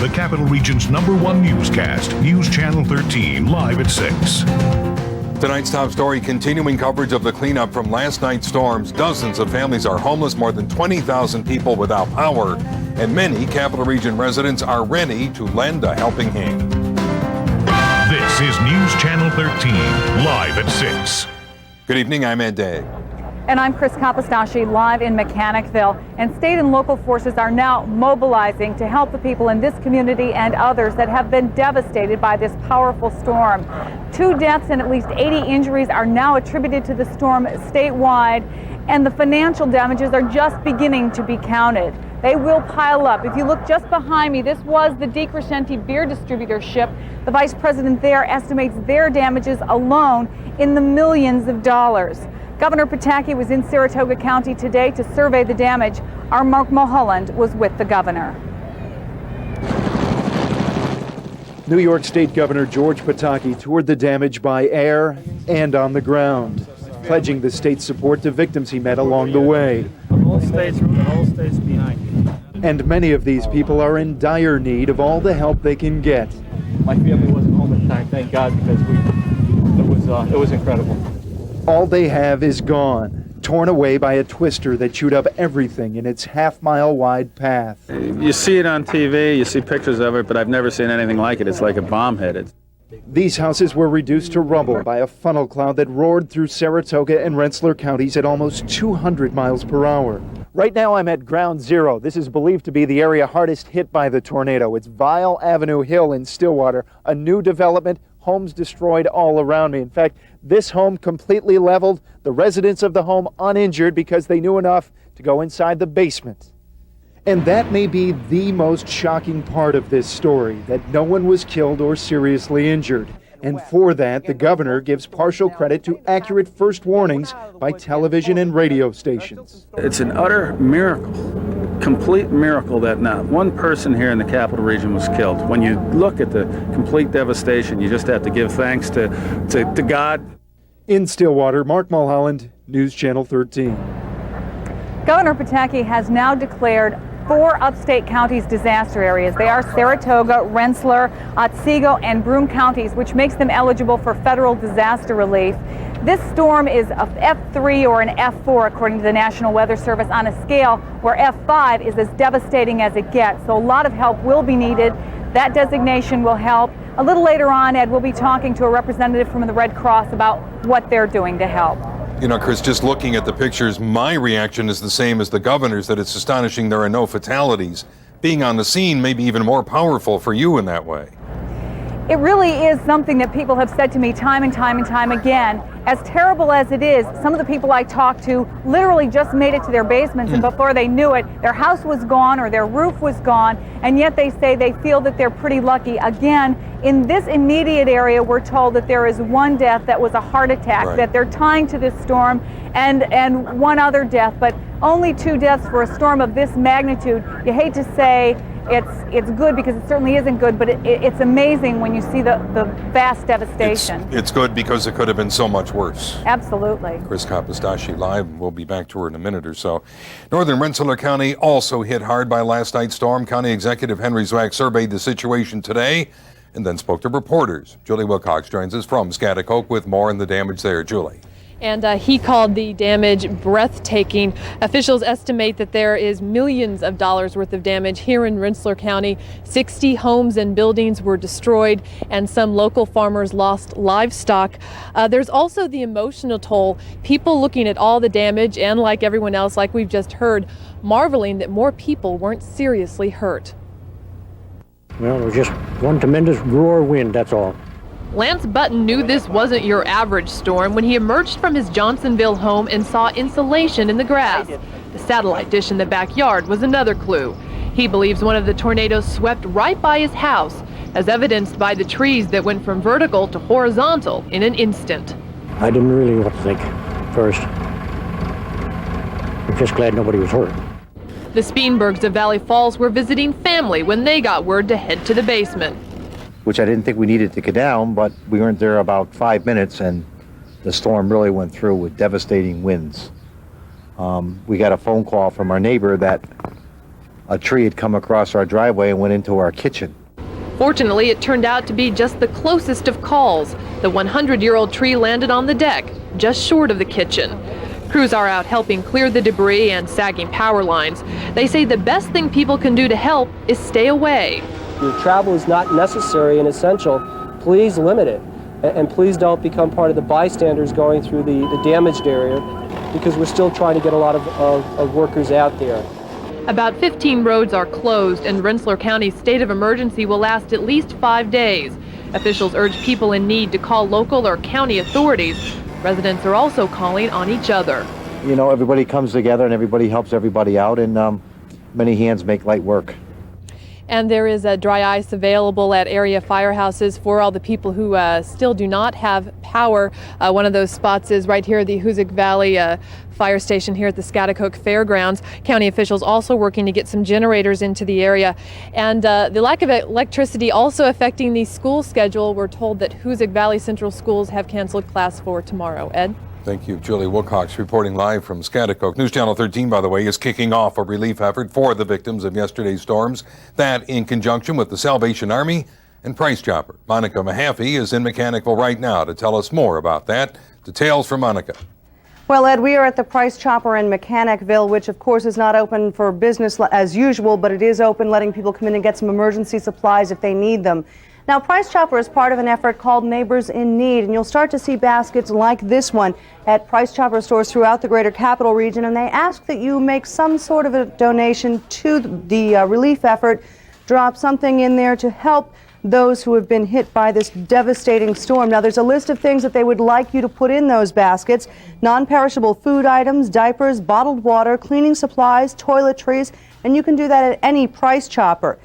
the Capital Region's #1 newscast, News Channel 13, live at 6. Tonight's top story, continuing coverage of the cleanup from last night's storms. Dozens of families are homeless, more than 20,000 people without power, and many Capital Region residents are ready to lend a helping hand. This is News Channel 13, live at 6. Good evening, I'm Ed Day. And I'm Chris Kapostaschi, live in Mechanicville. And state and local forces are now mobilizing to help the people in this community and others that have been devastated by this powerful storm. 2 deaths and at least 80 injuries are now attributed to the storm statewide, and the financial damages are just beginning to be counted. They will pile up. If you look just behind me, this was the DeCrescenti beer distributor ship. The vice president there estimates their damages alone in the millions of dollars. Governor Pataki was in Saratoga County today to survey the damage. Our Mark Mulholland was with the governor. New York State Governor George Pataki toured the damage by air and on the ground, pledging the state's support to victims he met along the way. The whole state's behind you. And many of these people are in dire need of all the help they can get. My family wasn't home at the time, thank God, because it was incredible. All they have is gone, torn away by a twister that chewed up everything in its half-mile wide path. You see it on TV, you see pictures of it, but I've never seen anything like it. It's like a bomb hit it. These houses were reduced to rubble by a funnel cloud that roared through Saratoga and Rensselaer counties at almost 200 miles per hour. Right now I'm at Ground Zero. This is believed to be the area hardest hit by the tornado. It's Vial Avenue Hill in Stillwater, a new development, homes destroyed all around me. In fact, this home completely leveled, the residents of the home uninjured because they knew enough to go inside the basement. And that may be the most shocking part of this story, that no one was killed or seriously injured. And for that, the governor gives partial credit to accurate first warnings by television and radio stations. It's an utter miracle, complete miracle that not one person here in the Capital Region was killed. When you look at the complete devastation, you just have to give thanks to God. In Stillwater, Mark Mulholland, News Channel 13. Governor Pataki has now declared 4 upstate counties disaster areas. They are Saratoga, Rensselaer, Otsego, and Broome counties, which makes them eligible for federal disaster relief. This storm is a F3 or an F4 according to the National Weather Service, on a scale where F5 is as devastating as it gets. So a lot of help will be needed. That designation will help. A little later on, Ed, we'll be talking to a representative from the Red Cross about what they're doing to help. You know, Chris, just looking at the pictures, my reaction is the same as the governor's, that it's astonishing there are no fatalities. Being on the scene may be even more powerful for you in that way. It really is something that people have said to me time and time and time again. As terrible as it is, some of the people I talked to literally just made it to their basements, and before they knew it, their house was gone or their roof was gone, and yet they say they feel that they're pretty lucky. Again, in this immediate area, we're told that there is 1 death that was a heart attack, right, that they're tying to this storm, and 1 other death, but only 2 deaths for a storm of this magnitude. You hate to say it's good, because it certainly isn't good, but it's amazing when you see the vast devastation. It's good because it could have been so much worse. Absolutely. Chris Kapostaschi live. We'll be back to her in a minute or so. Northern Rensselaer County also hit hard by last night's storm. County Executive Henry Zwack surveyed the situation today and then spoke to reporters. Julie Wilcox joins us from Schaghticoke with more on the damage there. Julie. And he called the damage breathtaking. Officials estimate that there is millions of dollars worth of damage here in Rensselaer County. 60 homes and buildings were destroyed, and some local farmers lost livestock. There's also the emotional toll. People looking at all the damage and, like everyone else, like we've just heard, marveling that more people weren't seriously hurt. Well, it was just one tremendous roar wind, that's all. Lance Button knew this wasn't your average storm when he emerged from his Johnsonville home and saw insulation in the grass. The satellite dish in the backyard was another clue. He believes one of the tornadoes swept right by his house, as evidenced by the trees that went from vertical to horizontal in an instant. I didn't really know what to think first. I'm just glad nobody was hurt. The Speenbergs of Valley Falls were visiting family when they got word to head to the basement. Which I didn't think we needed to get down, but we weren't there about 5 minutes, and the storm really went through with devastating winds. We got a phone call from our neighbor that a tree had come across our driveway and went into our kitchen. Fortunately, it turned out to be just the closest of calls. The 100-year-old tree landed on the deck, just short of the kitchen. Crews are out helping clear the debris and sagging power lines. They say the best thing people can do to help is stay away. Your travel is not necessary and essential. Please limit it. And please don't become part of the bystanders going through the damaged area, because we're still trying to get a lot of workers out there. About 15 roads are closed, and Rensselaer County's state of emergency will last at least 5 days. Officials urge people in need to call local or county authorities. Residents are also calling on each other. You know, everybody comes together and everybody helps everybody out, and many hands make light work. And there is dry ice available at area firehouses for all the people who still do not have power. One of those spots is right here at the Hoosick Valley fire station here at the Scotticoke Fairgrounds. County officials also working to get some generators into the area. And the lack of electricity also affecting the school schedule. We're told that Hoosick Valley Central Schools have canceled class 4 tomorrow. Ed? Thank you. Julie Wilcox reporting live from Scotticoke. News Channel 13, by the way, is kicking off a relief effort for the victims of yesterday's storms. That in conjunction with the Salvation Army and Price Chopper. Monica Mahaffey is in Mechanicville right now to tell us more about that. Details from Monica. Well, Ed, we are at the Price Chopper in Mechanicville, which of course is not open for business as usual, but it is open, letting people come in and get some emergency supplies if they need them. Now, Price Chopper is part of an effort called Neighbors in Need, and you'll start to see baskets like this one at Price Chopper stores throughout the greater capital region, and they ask that you make some sort of a donation to the relief effort, drop something in there to help those who have been hit by this devastating storm. Now, there's a list of things that they would like you to put in those baskets: non-perishable food items, diapers, bottled water, cleaning supplies, toiletries, and you can do that at any Price Chopper.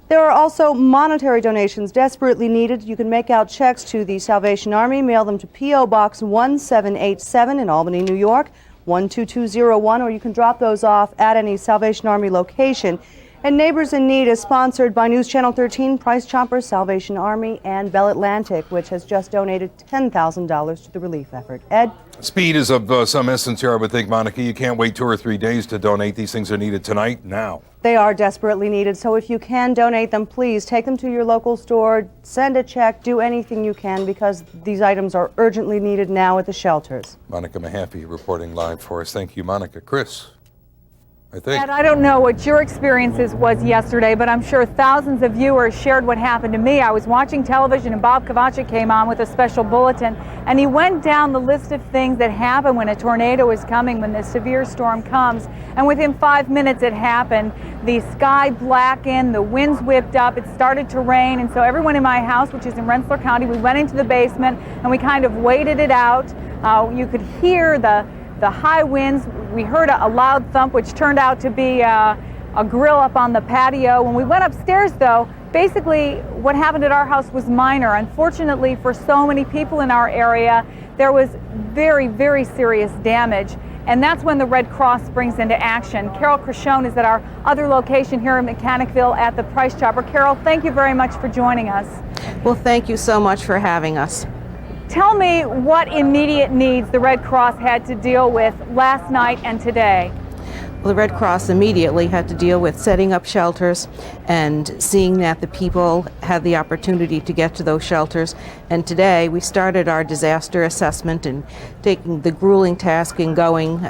There are also monetary donations desperately needed. You can make out checks to the Salvation Army, mail them to P.O. Box 1787 in Albany, New York, 12201, or you can drop those off at any Salvation Army location. And Neighbors in Need is sponsored by News Channel 13, Price Chopper, Salvation Army, and Bell Atlantic, which has just donated $10,000 to the relief effort. Ed? Speed is of some essence here, I would think, Monica. You can't wait 2 or 3 days to donate. These things are needed tonight, now. They are desperately needed, so if you can donate them, please take them to your local store, send a check, do anything you can, because these items are urgently needed now at the shelters. Monica Mahaffey reporting live for us. Thank you, Monica. Chris, I think. And I don't know what your experiences was yesterday, but I'm sure thousands of viewers shared what happened to me. I was watching television and Bob Kovacic came on with a special bulletin, and he went down the list of things that happen when a tornado is coming, when this severe storm comes. And within 5 minutes it happened. The sky blackened, the winds whipped up, it started to rain, and so everyone in my house, which is in Rensselaer County, we went into the basement and we kind of waited it out. You could hear the high winds. We heard a loud thump, which turned out to be a grill up on the patio. When we went upstairs, though, basically what happened at our house was minor. Unfortunately for so many people in our area, there was very, very serious damage. And that's when the Red Cross springs into action. Carol Crashone is at our other location here in Mechanicville at the Price Chopper. Carol, thank you very much for joining us. Well, thank you so much for having us. Tell me what immediate needs the Red Cross had to deal with last night and today. Well, the Red Cross immediately had to deal with setting up shelters and seeing that the people had the opportunity to get to those shelters. And today we started our disaster assessment and taking the grueling task and going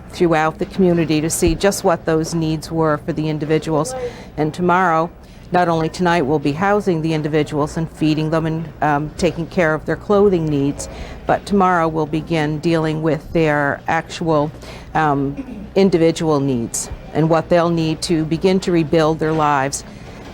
throughout the community to see just what those needs were for the individuals. And tomorrow, not only tonight, we'll be housing the individuals and feeding them and taking care of their clothing needs, but tomorrow we'll begin dealing with their actual individual needs and what they'll need to begin to rebuild their lives.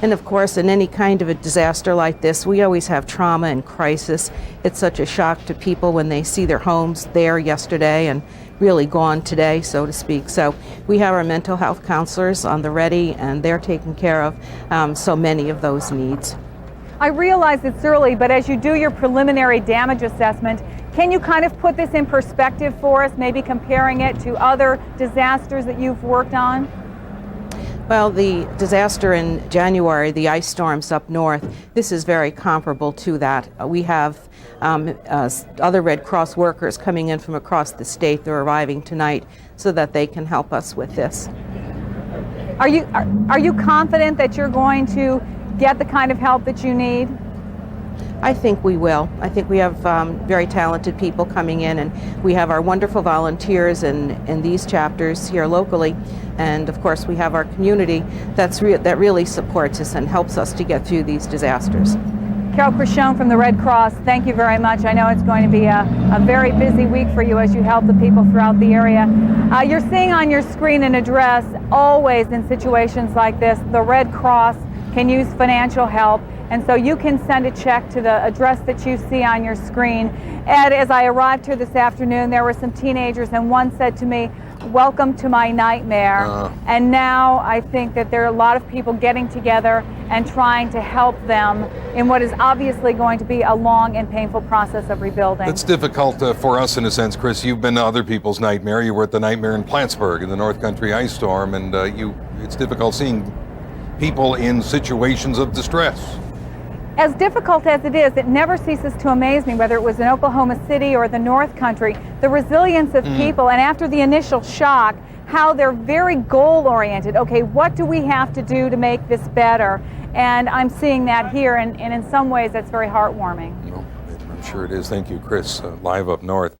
And of course, in any kind of a disaster like this, we always have trauma and crisis. It's such a shock to people when they see their homes there yesterday and really gone today, so to speak. So we have our mental health counselors on the ready, and they're taking care of so many of those needs. I realize it's early, but as you do your preliminary damage assessment, can you kind of put this in perspective for us, maybe comparing it to other disasters that you've worked on? Well, the disaster in January, the ice storms up north, this is very comparable to that. We have other Red Cross workers coming in from across the state. They're arriving tonight so that they can help us with this. Are you confident that you're going to get the kind of help that you need? I think we will. I think we have very talented people coming in, and we have our wonderful volunteers in these chapters here locally, and of course we have our community that really supports us and helps us to get through these disasters. Carol Crichon from the Red Cross, thank you very much. I know it's going to be a very busy week for you as you help the people throughout the area. You're seeing on your screen an address. Always in situations like this, the Red Cross can use financial help, and so you can send a check to the address that you see on your screen. Ed, as I arrived here this afternoon, there were some teenagers, and one said to me, "Welcome to my nightmare." And now I think that there are a lot of people getting together and trying to help them in what is obviously going to be a long and painful process of rebuilding. It's difficult for us in a sense, Chris. You've been to other people's nightmare. You were at the nightmare in Plattsburgh in the North Country ice storm, and it's difficult seeing people in situations of distress. As difficult as it is, it never ceases to amaze me, whether it was in Oklahoma City or the North Country, the resilience of people, and after the initial shock, how they're very goal-oriented. Okay, what do we have to do to make this better? And I'm seeing that here, and in some ways that's very heartwarming. Well, I'm sure it is. Thank you, Chris, live up north.